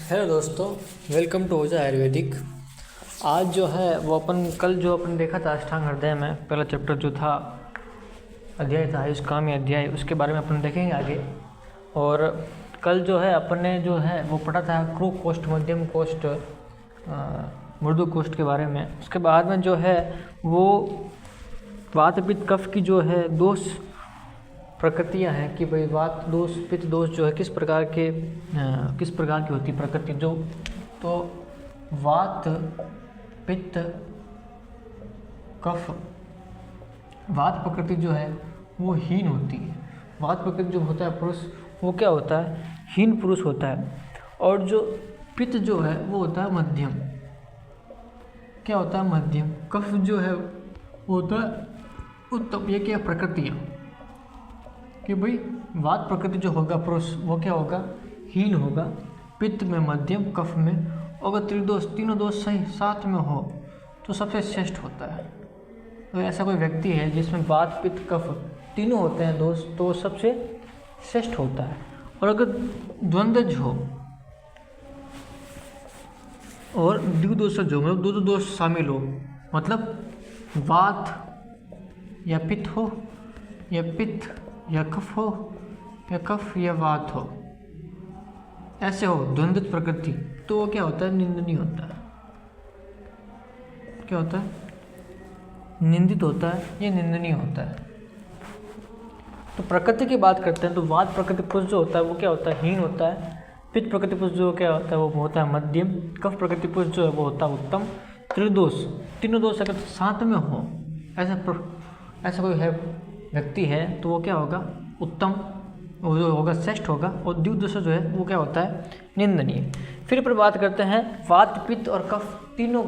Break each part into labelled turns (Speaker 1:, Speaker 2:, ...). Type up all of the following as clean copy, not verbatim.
Speaker 1: Hello दोस्तों, welcome to ओजा आयुर्वेदिक। आज जो है वो कल जो अपन देखा था अष्टांग हृदय में पहला चैप्टर जो था अध्याय था आयुष्कामी अध्याय, उसके बारे में अपन देखेंगे आगे। और कल जो है अपन ने जो है वो पढ़ा था क्रू कोष्ठ, मध्यम कोष्ठ, मृदु कोष्ठ के बारे में। उसके बाद में जो है वो वात पित्त कफ की जो है दोष प्रकृतियाँ हैं कि भाई वात दोष पित्त दोष जो है किस प्रकार की होती प्रकृति जो। तो वात पित्त कफ, वात प्रकृति जो है वो हीन होती है। वात प्रकृति जो होता है पुरुष, वो क्या होता है, हीन पुरुष होता है। और जो पित्त जो है वो होता है मध्यम। क्या होता है, मध्यम। कफ जो है वो होता है उत्तम। ये क्या प्रकृतियाँ कि भाई वात प्रकृति जो होगा पुरुष वो क्या होगा, हीन होगा। पित्त में मध्यम, कफ में, अगर त्रिदोष तीनों दोष सही साथ में हो तो सबसे श्रेष्ठ होता है। तो ऐसा कोई व्यक्ति है जिसमें वात पित्त कफ तीनों होते हैं दोष, तो सबसे श्रेष्ठ होता है। और अगर द्वंद्वज हो और द्विदोषज हो, मतलब दो दोष शामिल हो, मतलब वात या पित्त हो या पित्त या कफ हो या कफ या वात हो, ऐसे हो द्वंद्वित प्रकृति, तो वो क्या होता है, निंदनीय होता है। क्या होता है, निंदित होता है, ये निंदनीय होता है। तो प्रकृति की बात करते हैं तो वात प्रकृति पुरुष जो होता है वो क्या होता है, हीन होता है। पित्त प्रकृति पुरुष जो क्या होता है वो होता है मध्यम। कफ प्रकृति पुरुष जो है वो होता है उत्तम। त्रिदोष, तीनों दोष अगर साथ में हो, ऐसा कोई है व्यक्ति है तो वो क्या होगा, उत्तम, वो जो होगा श्रेष्ठ होगा। और द्विदोष जो है वो क्या होता है, निंदनीय। फिर पर बात करते हैं वात पित्त और कफ तीनों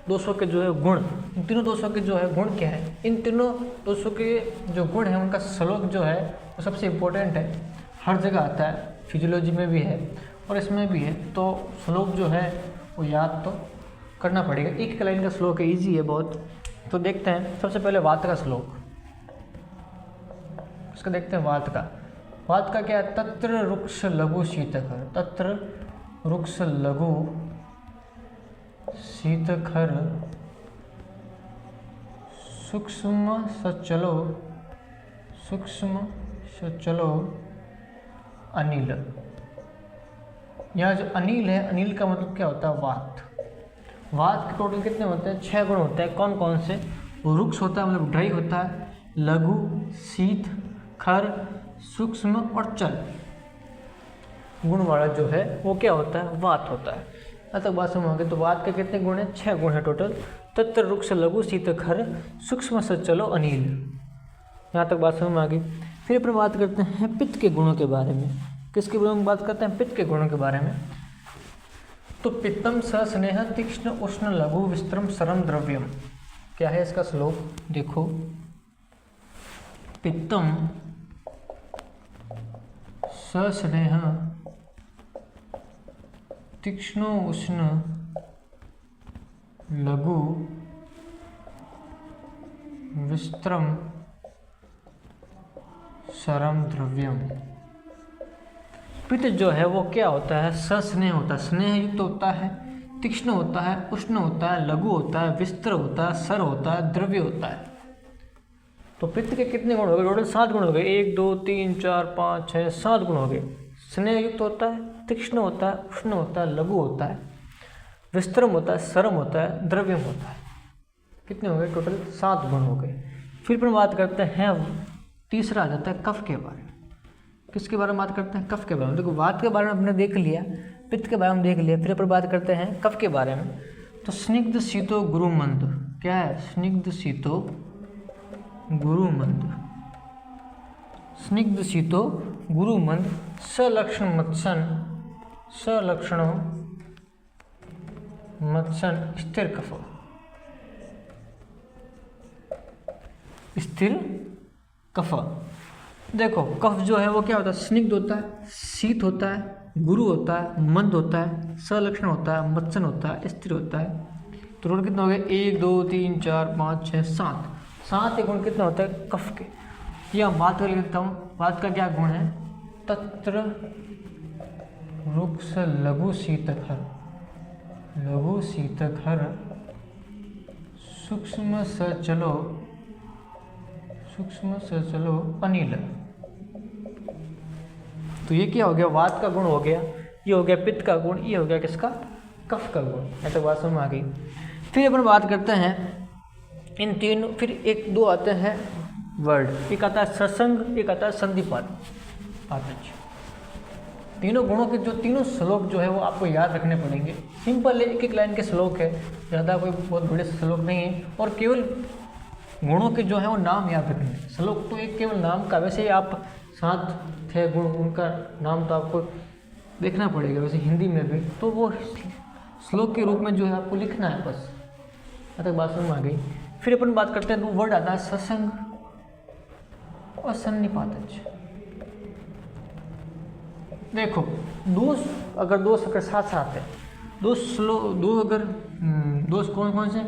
Speaker 1: दोषों के जो है गुण। इन तीनों दोषों के जो है गुण क्या है, इन तीनों दोषों के जो गुण है उनका श्लोक जो है वो सबसे इम्पोर्टेंट है। हर जगह आता है, फिजियोलॉजी में भी है और इसमें भी है। तो श्लोक जो है वो याद तो करना पड़ेगा। एक लाइन का श्लोक है, ईजी है बहुत। तो देखते हैं सबसे पहले वात का श्लोक, इसका देखते हैं वात का। वात का क्या है, तत्र रुक्ष लघु शीतखर, तत्र रुक्ष लघु शीतखर सूक्ष्म सचलो अनिल। यहाँ जो अनिल है, अनिल का मतलब क्या होता है, वात। वात के टोटल कितने होते हैं, 6 गुण होते हैं। कौन कौन से, रुक्ष होता है मतलब ड्राई होता है, लघु, शीत, खर, सूक्ष्म और चल गुण वाला जो है वो क्या होता है, वात होता है। यहाँ तक बात समझ गए। तो वात के कितने गुण हैं, 6 गुण है टोटल। तत्र रुक्ष लघु शीत खर सूक्ष्म सचलो अनिल। यहाँ तक बात समझ आ गई। फिर अपन बात करते हैं पित्त के गुणों के बारे में। किसके बारे में बात करते हैं, पित्त के गुणों के बारे में। तो पित्तम सस्नेह तीक्ष्ण उष्ण लघु विस्त्रम सरम द्रव्यम। क्या है इसका श्लोक, देखो। पित्तम सस्नेह तीक्ष्णो उष्ण लघु विस्त्रम सरम द्रव्यम। पित्त जो है वो क्या होता है, सस्नेह होता है, स्नेह युक्त होता है, तीक्ष्ण होता है, उष्ण होता है, लघु होता है, विस्त्र होता है, सर होता है, द्रव्य होता है। तो पित्त के कितने गुण हो गए, टोटल 7 गुण हो गए। 1 2 3 4 5 6 7 गुण हो गए। स्नेह युक्त होता है, तीक्ष्ण होता है, उष्ण होता है, लघु होता है, विस्त्रम होता है, सरम होता है, द्रव्यम होता है। कितने हो गए, टोटल 7 गुण हो गए। फिर पर बात करते हैं, तीसरा आ जाता है कफ के बारे में। किसके बारे में बात करते हैं, कफ के बारे में। देखो वात के बारे में हमने देख लिया, पित्त के बारे में देख लिया, फिर पर बात करते हैं कफ के बारे में। तो स्निग्ध शीतो गुरुमंद, क्या है, स्निग्ध शीतो गुरुमंद, स्निग्ध शीतो गुरुमंद, सलक्षण मत्सन स्थिर कफ, स्थिर कफ। देखो कफ जो है वो क्या होता है, स्निग्ध होता है, शीत होता है, गुरु होता है, मंद होता है, सलक्षण होता है, मत्सन होता है, स्थिर होता है। तो टोटल कितने हो गए, 1 2 3 4 5 6 7। 7 गुण कितने होते हैं कफ के। ये हम बात कर लेता हूँ, बात का क्या गुण है, तत्र रुक्ष लघु शीतकर, लघु शीतकर, सूक्ष्म सचलो, सूक्ष्म सचलो अनिल। तो ये क्या हो गया, वात का गुण हो गया, ये हो गया पित्त का गुण, ये हो गया किसका, कफ का गुण। ये तो बात समझ में आ गई। फिर अपन बात करते हैं इन तीन, फिर एक दो आते हैं वर्ड, एक आता है सत्संग, एक आता है संधिपात। तीनों गुणों के जो तीनों श्लोक जो है वो आपको याद रखने पड़ेंगे। सिंपल है, एक एक लाइन के श्लोक है, ज़्यादा कोई बहुत बड़े श्लोक नहीं है, और केवल गुणों के जो है वो नाम याद रखने। श्लोक तो एक केवल नाम का, वैसे ही आप 7 थे गुण, उनका नाम तो आपको देखना पड़ेगा, वैसे हिंदी में भी, तो वो श्लोक के रूप में जो है आपको लिखना है बस। अब तक बात समझ में आ गई। फिर अपन बात करते हैं, तो वर्ड आता है सत्संग और सन्निपातज। देखो अगर दो साथ साथ है, दो कौन से,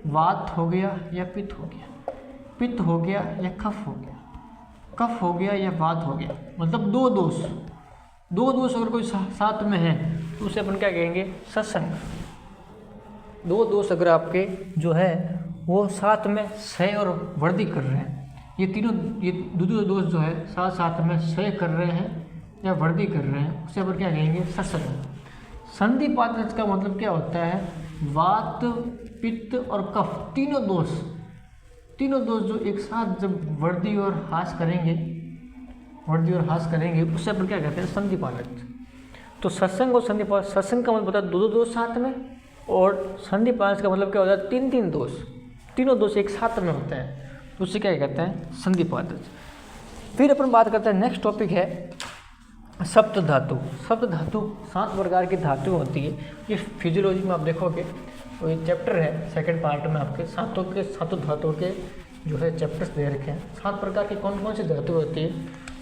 Speaker 1: वात हो गया या पित्त हो गया, पित्त हो गया या कफ हो गया, कफ हो गया या वात हो गया, मतलब दो दोष अगर कोई साथ में है तो उसे अपन क्या कहेंगे, सत्संग। दो दोष अगर आपके जो है वो साथ में सह और वृद्धि कर रहे हैं, ये दो दोष जो है साथ में सह कर रहे हैं या वृद्धि कर रहे हैं, उसे अपन क्या कहेंगे, सत्संग। संधिपात का मतलब क्या होता है, वात पित्त और कफ तीनों दोष जो एक साथ जब वृद्धि और ह्रास करेंगे उसे अपन क्या कहते हैं, संधिपात। तो सत्संग और संधिपात, सत्संग का मतलब होता है दो दोष साथ में, और संधिपात का मतलब क्या होता है, तीन दोष, तीनों दोष एक साथ में होते हैं, तो उसे क्या कहते हैं, संधिपात। फिर अपन बात करते हैं, नेक्स्ट टॉपिक है सप्त धातु। सप्त धातु 7 प्रकार की धातु होती है। ये फिजियोलॉजी में आप देखोगे, तो ये चैप्टर है सेकंड पार्ट में, आपके सातों धातुओं के जो है चैप्टर्स दे रखे हैं। 7 प्रकार की कौन कौन सी धातु होती है,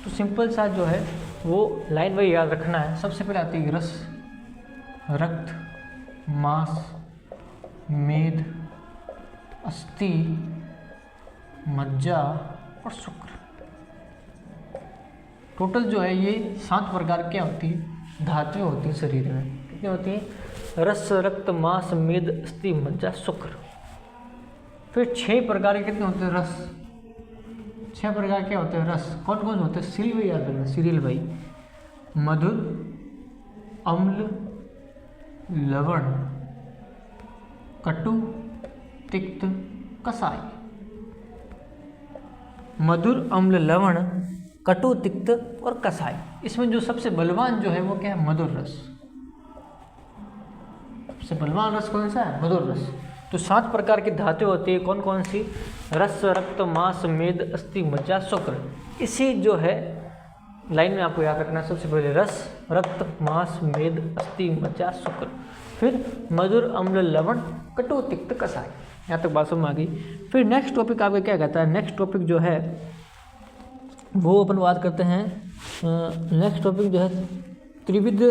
Speaker 1: तो सिंपल सा जो है वो लाइन वाइज याद रखना है। सबसे पहले आती है रस, रक्त, मांस, मेद, अस्थि, मज्जा और शुक्र। टोटल जो है ये 7 प्रकार क्या होती है, धातुएं होती हैं शरीर में। कितनी होती हैं, रस, रक्त, मांस, मेद, अस्थि, मज्जा, शुक्र। फिर 6 प्रकार के कितने होते हैं, रस। 6 प्रकार क्या होते हैं, रस। कौन कौन होते हैं, सीरियल भाई याद रखना, सीरियल भाई, मधुर, अम्ल, लवण, कटु, तिक्त, कसाई। मधुर, अम्ल, लवण, कटु, तिक्त और कसाई। इसमें जो सबसे बलवान जो है वो क्या है, मधुर रस। सबसे बलवान रस कौन सा है, मधुर रस। तो 7 प्रकार की धातु होती है, कौन कौन सी, रस, रक्त, मांस, मेद, अस्थि, मज्जा, शुक्र। इसी जो है लाइन में आपको याद रखना है, सबसे पहले रस, रक्त, मांस, मेद, अस्थि, मज्जा, शुक्र। फिर मधुर, अम्ल, लवण, कटु, तिक्त, कसाई। यहाँ तक बात समझ में आ गई। फिर नेक्स्ट टॉपिक आपका क्या कहता है, नेक्स्ट टॉपिक जो है वो अपन बात करते हैं। नेक्स्ट टॉपिक जो है त्रिविध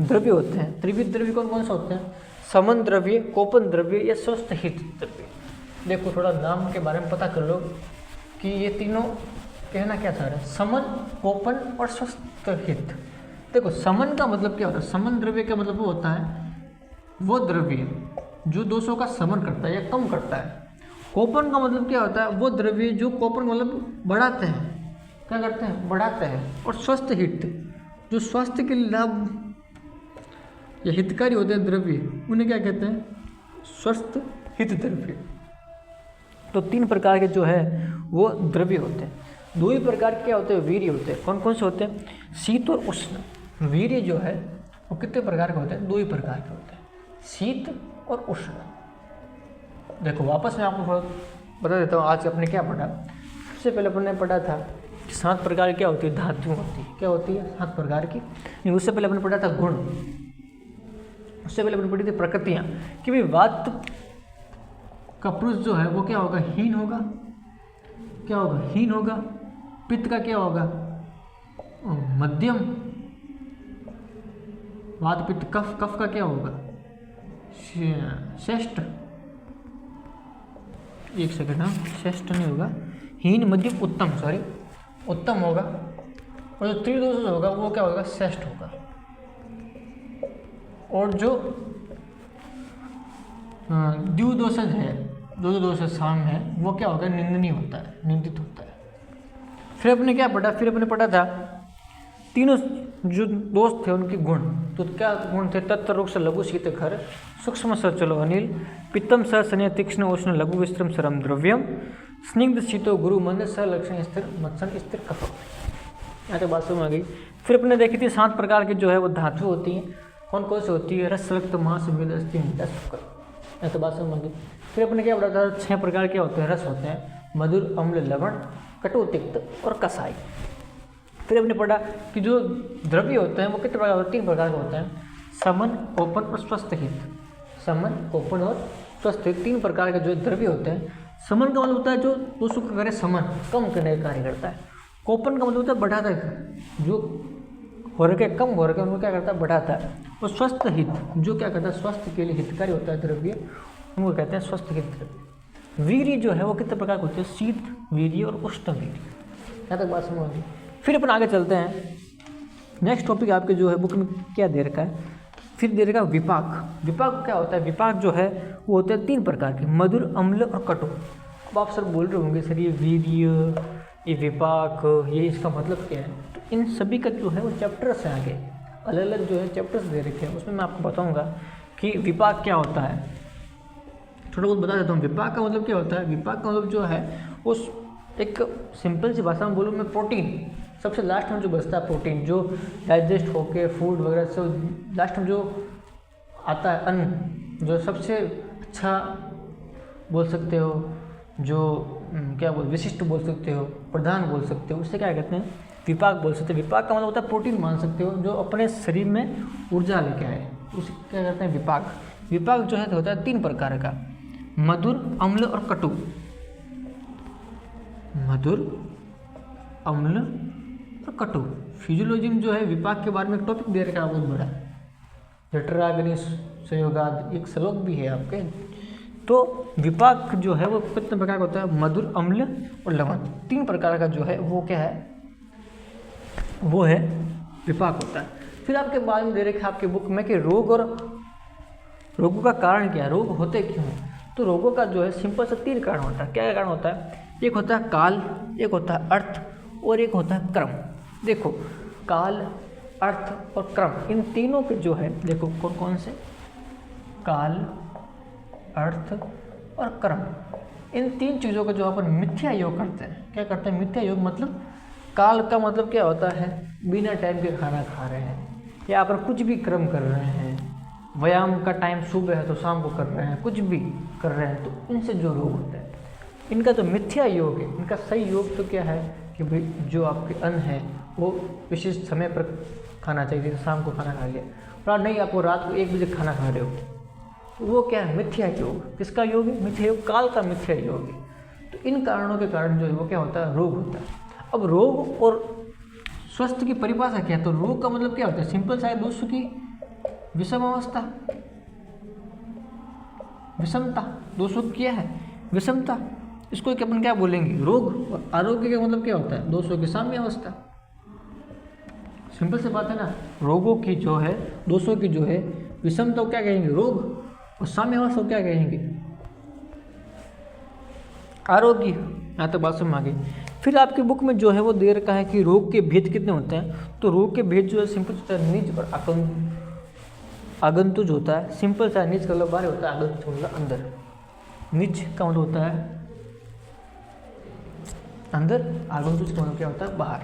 Speaker 1: द्रव्य होते हैं। त्रिविध द्रव्य कौन कौन से होते हैं, समन द्रव्य, कोपन द्रव्य या स्वस्थ हित द्रव्य। देखो थोड़ा नाम के बारे में पता कर लो कि ये तीनों कहना क्या चाह रहे हैं, समन, कोपन और स्वस्थ हित। देखो समन का मतलब क्या होता है, समन द्रव्य का मतलब वो होता है वो द्रव्य जो दोषों का समन करता है या कम करता है। कोपन का मतलब क्या होता है, वो द्रव्य जो कोपन मतलब बढ़ाते हैं, क्या करते हैं, बढ़ाते हैं। और स्वस्थ हित, जो स्वास्थ्य के लाभ या हितकारी होते हैं द्रव्य, उन्हें क्या कहते हैं, स्वस्थ हित द्रव्य। तो 3 प्रकार के जो है वो द्रव्य होते हैं। 2 ही प्रकार के क्या होते हैं, वीर्य होते हैं। कौन कौन से होते हैं, शीत और उष्ण। वीर्य जो है वो कितने प्रकार के होते हैं, 2 ही प्रकार के होते हैं, शीत और उष्ण। देखो वापस मैं आपको बता देता हूँ, आज अपने क्या पढ़ा। सबसे पहले अपन ने पढ़ा था 7 प्रकार क्या होती है, धातु होती है। क्या होती है, 7 प्रकार की। नहीं, उससे पहले अपन पढ़ा था गुण। उससे पहले अपन पढ़ी थी प्रकृतियाँ, कि भाई वात का पुरुष जो है वो क्या होगा, हीन होगा। क्या होगा, हीन होगा। पित्त का क्या होगा, मध्यम। वात पित्त कफ, कफ का क्या होगा, श्रेष्ठ। एक सेकंड, हाँ श्रेष्ठ नहीं होगा, हीन, मध्यम, उत्तम, सॉरी उत्तम होगा। और जो त्रिदोष होगा वो क्या होगा, श्रेष्ठ होगा। और जो द्विदोषज है, द्विदोषज साम है, वो क्या होगा, निंदनीय होता है, निंदित होता है। फिर अपने क्या पढ़ा, फिर अपने पढ़ा था तीनों जो दोस्त थे उनके गुण। तो क्या गुण थे, तत्व रुक्ष लघु शीत घर, सूक्ष्म सर चलो अनिल, पित्तम सर सन्य तीक्ष्ण उष्ण लघु विश्रम सरम द्रव्यम, स्निग्ध शीतो गुरु मंद स लक्षण स्थिर मत्सन स्थिर कफ। यहाँ तक बात समझ आ गई। फिर अपने देखी थी 7 प्रकार की जो है वो धातु होती हैं, कौन कौन सी होती है, रस रक्त मांस मेद अस्थि हड्डी शुक्र। यहाँ तक बात समझ आ गई। फिर अपने क्या पढ़ा था, 6 प्रकार के होते हैं रस होते हैं, मधुर अम्ल लवण कटु तिक्त और कसाई। फिर हमने पढ़ा कि जो द्रव्य होते हैं वो कितने प्रकार होते हैं, 3 प्रकार के होते हैं, समन ओपन और स्वस्थ हित। समन ओपन और स्वस्थ हित 3 प्रकार के जो द्रव्य होते हैं। समन का मतलब होता है जो दोषों का करे समन, कम करने का कार्य करता है। कोपन का मतलब होता है बढ़ाता है, जो हो रखे कम हो रखे उनको क्या करता है, बढ़ाता है। और स्वस्थ हित जो क्या करता है, स्वास्थ्य के लिए हितकारी होता है द्रव्य, उनको कहते हैं स्वस्थ हित द्रव्य। वीर्य जो है वो कितने प्रकार के होते हैं, शीत वीर्य और उष्ण वीर्य। यहाँ तक बात समझ आ गई। फिर अपन आगे चलते हैं, नेक्स्ट टॉपिक आपके जो है बुक में क्या दे रखा है, फिर दे रखा है विपाक। विपाक क्या होता है, विपाक जो है वो होते हैं 3 प्रकार के, मधुर अम्ल और कटु। अब आप सर बोल रहे होंगे सर ये वीर्य, ये विपाक, ये इसका मतलब क्या है। तो इन सभी का जो है वो चैप्टर्स हैं, आगे अलग अलग जो है चैप्टर्स दे रखे हैं, उसमें मैं आपको बताऊँगा कि विपाक क्या होता है। थोड़ा बहुत बता देता हूँ। विपाक का मतलब क्या होता है, विपाक का मतलब जो है उस एक सिंपल सी भाषा में बोलूँ मैं, प्रोटीन सबसे लास्ट में जो बचता है, प्रोटीन जो डाइजेस्ट होके फूड वगैरह से लास्ट में जो आता है, अन्न जो सबसे अच्छा बोल सकते हो, जो क्या बोल विशिष्ट बोल सकते हो, प्रधान बोल सकते हो, उससे क्या कहते हैं, विपाक बोल सकते हैं। विपाक का मतलब होता है प्रोटीन मान सकते हो, जो अपने शरीर में ऊर्जा लेके आए, उसे क्या कहते हैं, विपाक। विपाक जो है तो होता है 3 प्रकार का, मधुर अम्ल और कटु। मधुर अम्ल और कटु। फिजियोलॉजी में जो है विपाक के बारे में एक टॉपिक दे रखा है बहुत बड़ा, जठराग्नि संयोगाद, एक श्लोक भी है आपके। तो विपाक जो है वो कितने प्रकार का होता है, मधुर अम्ल और लवण, 3 प्रकार का जो है वो क्या है, वो है विपाक होता है। फिर आपके बाद में दे रखे आपके बुक में कि रोग और रोगों का कारण क्या है, रोग होते क्यों हैं। तो रोगों का जो है सिंपल सा 3 कारण होता है। क्या कारण होता है, एक होता है काल, एक होता है अर्थ और एक होता है क्रम। देखो काल, अर्थ और क्रम, इन तीनों के जो है देखो कौन कौन से, काल, अर्थ और क्रम, इन 3 चीज़ों का जो अपन मिथ्या योग करते हैं। क्या करते हैं, मिथ्या योग। मतलब काल का मतलब क्या होता है, बिना टाइम के खाना खा रहे हैं, या अपन कुछ भी क्रम कर रहे हैं, व्यायाम का टाइम सुबह है तो शाम को कर रहे हैं, कुछ भी कर रहे हैं, तो इनसे जो रोग होते हैं इनका तो मिथ्या योग है। इनका सही योग तो क्या है कि भाई जो आपके अन्न है वो विशिष्ट समय पर खाना चाहिए, तो शाम को खाना खा लिया, और नहीं आपको रात को 1 बजे खाना खा रहे हो, तो वो क्या है, मिथ्या योग। किसका योग है, मिथ्या योग, काल का मिथ्या योग है। तो इन कारणों के कारण जो है वो क्या होता है, रोग होता है। अब रोग और स्वस्थ की परिभाषा क्या है, तो रोग का मतलब क्या होता है, सिंपल सा है, दोषों की विषम अवस्था, विषमता, दोषों की क्या है, विषमता। इसको अपन क्या बोलेंगे, रोग। और आरोग्य का मतलब क्या होता है, दोषों की साम्य अवस्था। सिंपल सी बात है ना, रोगों की जो है, दोषों की जो है विषमता को क्या कहेंगे, रोग, और साम्य अवस्था को क्या कहेंगे, आरोग्य। यहाँ तक बात समझ आ गई। फिर आपकी बुक में जो है वो दे रखा है कि रोग के भेद कितने होते हैं। तो रोग के भेद जो है सिंपल होता है, निज और आगंतुज होता है। सिंपल सा, निज का मतलब बाहर होता है, आगंतुज मतलब अंदर। निज का मतलब होता है अंदर, आगंतुज का मतलब क्या होता है, बाहर।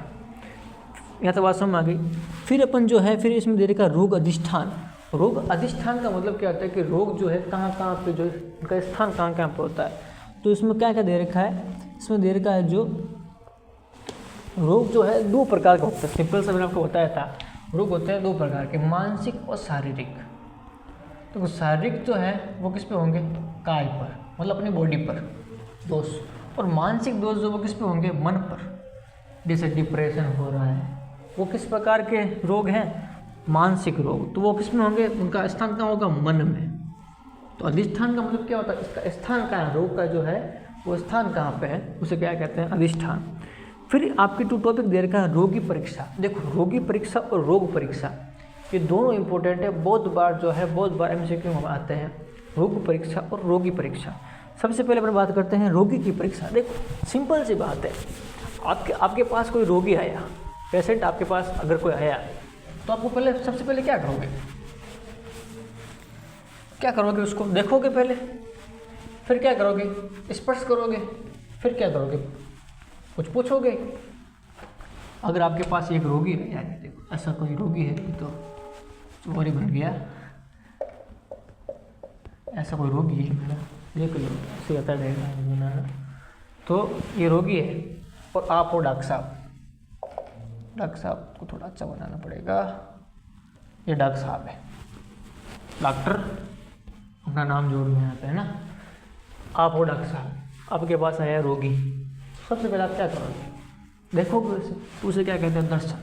Speaker 1: यहाँ तक बात समझ आ गई। फिर अपन जो है, फिर इसमें दे रखा रोग अधिष्ठान। रोग अधिष्ठान का मतलब क्या होता है कि रोग जो है कहाँ कहाँ पे जो उनका स्थान कहाँ कहाँ पे होता है। तो इसमें क्या क्या दे रखा है, इसमें दे रखा है जो रोग जो है 2 प्रकार का होता है। सिंपल सा मैंने आपको बताया था, रोग होते हैं 2 प्रकार के, मानसिक और शारीरिक। तो शारीरिक जो है वो किस पे होंगे, काय पर, मतलब अपनी बॉडी पर दोष, और मानसिक दोष जो वो किस पे होंगे, मन पर। जैसे डिप्रेशन हो रहा है, वो किस प्रकार के रोग हैं, मानसिक रोग। तो वो किस में होंगे, उनका स्थान कहाँ होगा, मन में। तो अधिष्ठान का मतलब क्या होता है, इसका स्थान कहाँ है, रोग का जो है वो स्थान कहाँ पे है, उसे क्या कहते हैं, अधिष्ठान। फिर आपके 2 टॉपिक दे रखा है, रोगी परीक्षा। देखो रोगी परीक्षा और रोग परीक्षा, ये दोनों इंपॉर्टेंट है, बहुत बार एमसीक्यू में आते हैं, रोग परीक्षा और रोगी परीक्षा। सबसे पहले अपन बात करते हैं रोगी की परीक्षा। देखो सिंपल सी बात है, आपके पास कोई रोगी आया, पेशेंट आपके पास अगर कोई आया तो आपको सबसे पहले क्या करोगे? उसको देखोगे पहले, फिर क्या करोगे? स्पर्श करोगे, फिर क्या करोगे? कुछ पूछोगे। अगर आपके पास एक रोगी है, यार देखो ऐसा कोई रोगी है, तो चोरी बन गया, ऐसा कोई रोगी है मेरा, देख लो ऐसे आता रहेगा। तो ये रोगी है और आप हो डॉक्टर साहब को थोड़ा अच्छा बनाना पड़ेगा। ये डॉक्टर साहब है, डॉक्टर अपना नाम जोड़ में आता है ना। आप हो डॉक्टर साहब, आपके पास आया रोगी, सबसे पहले आप क्या करोगे? देखोगे उसे क्या कहते हैं? दर्शन।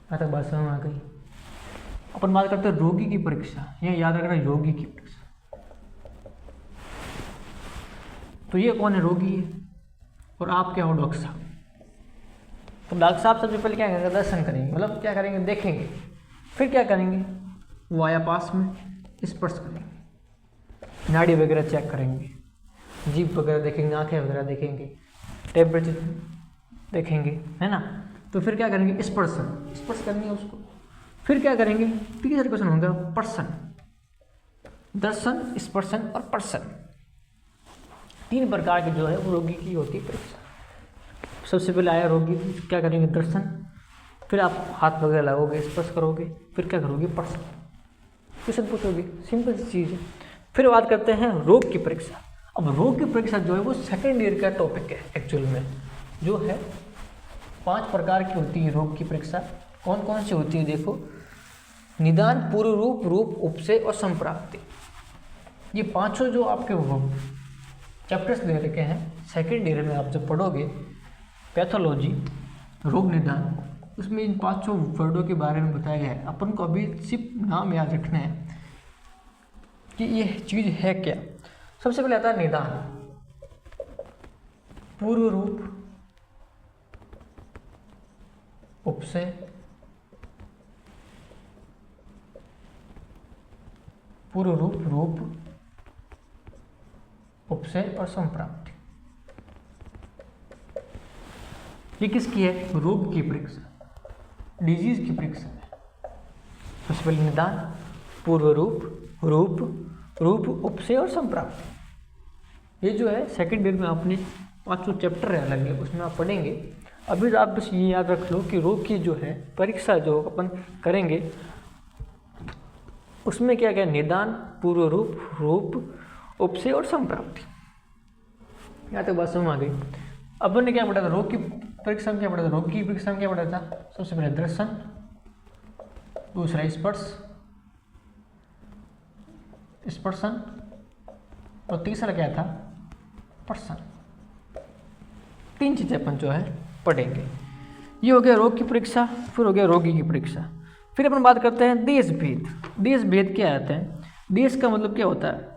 Speaker 1: यहाँ तक बात समझ आ गई। अपन बात करते हैं रोगी की परीक्षा, ये याद रखना, रोगी की परीक्षा। तो ये कौन है? रोगी है और आप क्या हो? डॉक्टर साहब। तो डॉक्टर साहब सबसे पहले क्या करेंगे? दर्शन करेंगे, मतलब क्या करेंगे? देखेंगे। फिर क्या करेंगे? वाया पास में स्पर्श करेंगे, नाड़ी वगैरह चेक करेंगे, जीभ वगैरह देखेंगे, आंखें वगैरह देखेंगे, टेम्परेचर देखेंगे, है ना। तो फिर क्या करेंगे? स्पर्श करेंगे उसको। फिर क्या करेंगे? तीसरा क्वेश्चन होगा पर्सन। दर्शन, स्पर्शन और पर्सन, 3 प्रकार की जो है वो रोगी की होती है परीक्षा। सबसे पहले आया रोगी, क्या करेंगे? दर्शन। फिर आप हाथ वगैरह लगाओगे, स्पर्श करोगे, फिर क्या करोगे? पर्सन, क्वेश्चन पूछोगे, सिंपल सी चीज़ है। फिर बात करते हैं रोग की परीक्षा। अब रोग की परीक्षा जो है वो सेकेंड ईयर का टॉपिक है एक्चुअल में, जो है 5 प्रकार की होती है रोग की परीक्षा। कौन कौन सी होती है? देखो, निदान, पूर्व रूप, उपसय और संप्राप्ति। ये 5 जो आपके वो चैप्टर्स दे रखे हैं सेकेंड ईयर में, आप जब पढ़ोगे पैथोलॉजी, रोग निदान, उसमें इन 5 वर्डों के बारे में बताया गया है। अपन को अभी सिर्फ नाम याद रखना है कि ये चीज़ है क्या। सबसे पहले आता है निदान, पूर्व रूप, उपसय, पूर्व रूप, उपसय और संप्राप्ति। ये किसकी है? रोग की परीक्षा, डिजीज की परीक्षा है। सबसे पहले निदान, पूर्व रूप, उपसय और संप्राप्ति। ये जो है सेकंड ईयर में आपने 5 चैप्टर है अलग है, उसमें आप पढ़ेंगे। अभी आप बस ये याद रख लो कि रोग की जो है परीक्षा जो अपन करेंगे उसमें क्या क्या? निदान, पूर्व रूप, उपसय और संप्राप्ति। यहाँ तक बात समझ आ गई। अपन ने क्या पढ़ा था? रोग की परीक्षा में क्या पढ़ा था? रोग की परीक्षा में क्या पढ़ा था? सबसे पहले दर्शन, दूसरा स्पर्शन और तीसरा क्या था? पर्सन। 3 चीज़ें अपन जो है पढ़ेंगे। ये हो गया रोग की परीक्षा, फिर हो गया रोगी की परीक्षा। फिर अपन बात करते हैं देश भेद। देश भेद क्या आता है? देश का मतलब क्या होता है?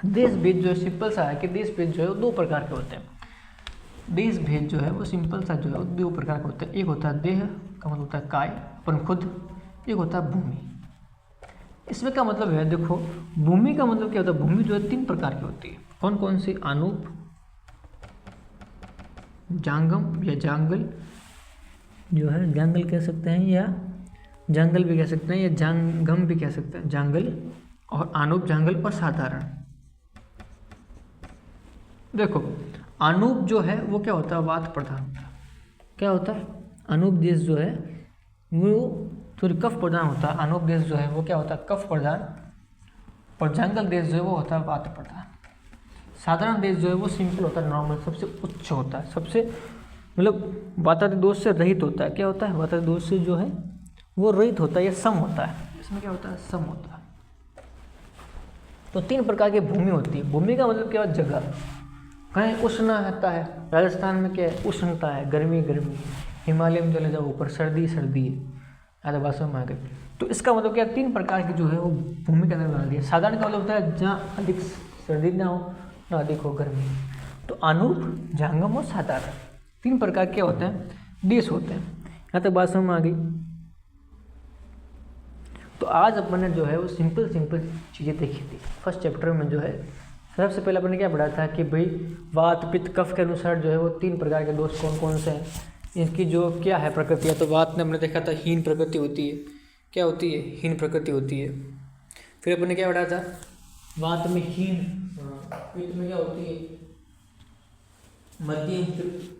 Speaker 1: देश भेद जो है सिंपल सा है कि देश भेद जो है वो 2 प्रकार के होते हैं। देश भेद जो है वो सिंपल सा जो है वो 2 प्रकार का होता है। एक होता है देह का मतलब होता है काय, अपन खुद। एक होता है भूमि। इसमें क्या मतलब है? देखो, भूमि का मतलब क्या होता है? भूमि जो है 3 प्रकार की होती है। कौन कौन सी? अनूप, जांगम या जांगल जो है, जांगल कह सकते हैं या जंगल भी कह सकते हैं या जांगम भी कह सकते हैं, जांगल और अनूप, जांगल और साधारण। देखो, अनूप जो है वो क्या होता है? वात प्रधान। क्या होता है? अनूप देश जो है वो थोड़ी कफ प्रधान होता है। अनूप देश जो है वो क्या होता है? कफ प्रधान। और जंगल देश जो है वो होता है वात प्रधान। साधारण देश जो है वो सिंपल होता है, नॉर्मल, सबसे उच्च होता है, सबसे मतलब वातावरण दोष से रहित होता है। क्या होता है? वातावरण दोष से जो है वो रहित होता है या सम होता है। इसमें क्या होता है? सम होता है। तो 3 प्रकार की भूमि होती है। भूमि का मतलब क्या है? जगह। कहीं उष्ण रहता है, राजस्थान में क्या है? उष्णता है, गर्मी गर्मी। हिमालय में चले जाओ ऊपर, सर्दी सर्दी है। आधा भाषा में आ गई। तो इसका मतलब क्या? 3 प्रकार की जो है वो भूमि के अंदर बना दी है। साधारण का मतलब होता है जहाँ अधिक सर्दी ना हो ना अधिक हो गर्मी। तो अनूप, जांगम और साधारण 3 प्रकार के होते हैं, देश होते हैं। यहाँ तक बात समझ में आ गई। तो आज अपन ने जो है वो सिंपल चीज़ें देखी थी। फर्स्ट चैप्टर में जो है सबसे पहले अपन ने क्या पढ़ा था कि भाई वात पित्त कफ के अनुसार जो है वो 3 प्रकार के दोष कौन कौन से हैं, इनकी जो क्या है प्रकृति है। तो वात में हमने देखा था हीन प्रकृति होती है। क्या होती है? हीन प्रकृति होती है। फिर अपन ने क्या पढ़ा था? वात में हीन, पित्त में क्या होती है? मध्यम,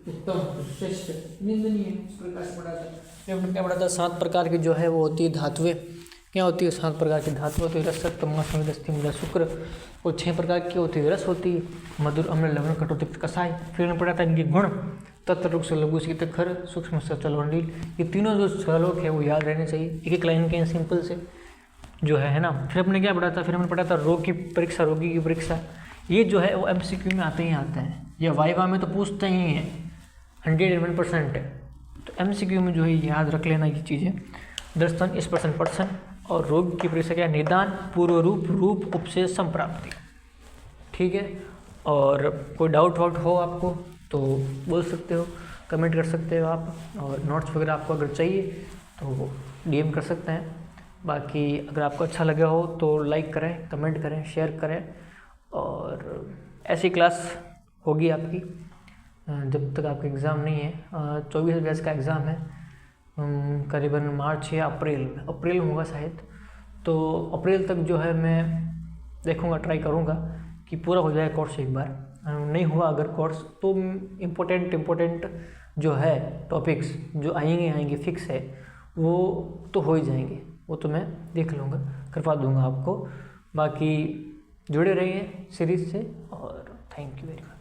Speaker 1: उत्तम, श्रेष्ठ, निंदनीय, इस प्रकार से पढ़ा था। फिर हमने क्या पढ़ा था? 7 प्रकार की जो है वो होती है धातुएं। क्या होती है? 7 प्रकार की धातु होती है, रस, तमस, स्थिर, शुक्र। और 6 प्रकार की होती है, रस होती है, मधुर, अम्ल, लवण, खट्टा, तिक्त, कसाय। फिर हमने पढ़ा था इनके गुण, तत्व, रुक्ष, लघु, शीत, खर, सूक्ष्म, स्थल और नील। ये तीनों जो श्लोक है वो याद रहने चाहिए, एक लाइन के सिंपल से जो है ना। फिर हमने क्या पढ़ा था? फिर हमने पढ़ा था रोग की परीक्षा, रोगी की परीक्षा। ये जो है वो MCQ में आते ही आता है, या वाइवा में तो पूछते ही हैं, 101% है। तो MCQ में जो है याद रख लेना ये चीज़ें। दर्शन, स्पर्शन, पर्शन। और रोग की परीक्षा क्या? निदान, पूर्व रूप, रूप, उपशेष, संप्राप्ति। ठीक है। और कोई डाउट वाउट हो आपको तो बोल सकते हो, कमेंट कर सकते हो आप। और नोट्स वगैरह आपको अगर चाहिए तो DM कर सकते हैं। बाकी अगर आपको अच्छा लगा हो तो लाइक करें, कमेंट करें, शेयर करें। और ऐसी क्लास होगी आपकी जब तक आपका एग्ज़ाम नहीं है। 24 बैच का एग्ज़ाम है, करीबन मार्च या अप्रैल में होगा शायद। तो अप्रैल तक जो है मैं देखूँगा, ट्राई करूँगा कि पूरा हो जाए कोर्स एक बार। नहीं हुआ अगर कोर्स तो इम्पोर्टेंट जो है टॉपिक्स जो आएंगे फिक्स है वो तो हो ही जाएंगे, वो तो मैं देख लूँगा, करवा दूँगा आपको। बाकी जुड़े रहिए सीरीज़ से। और थैंक यू वेरी मच।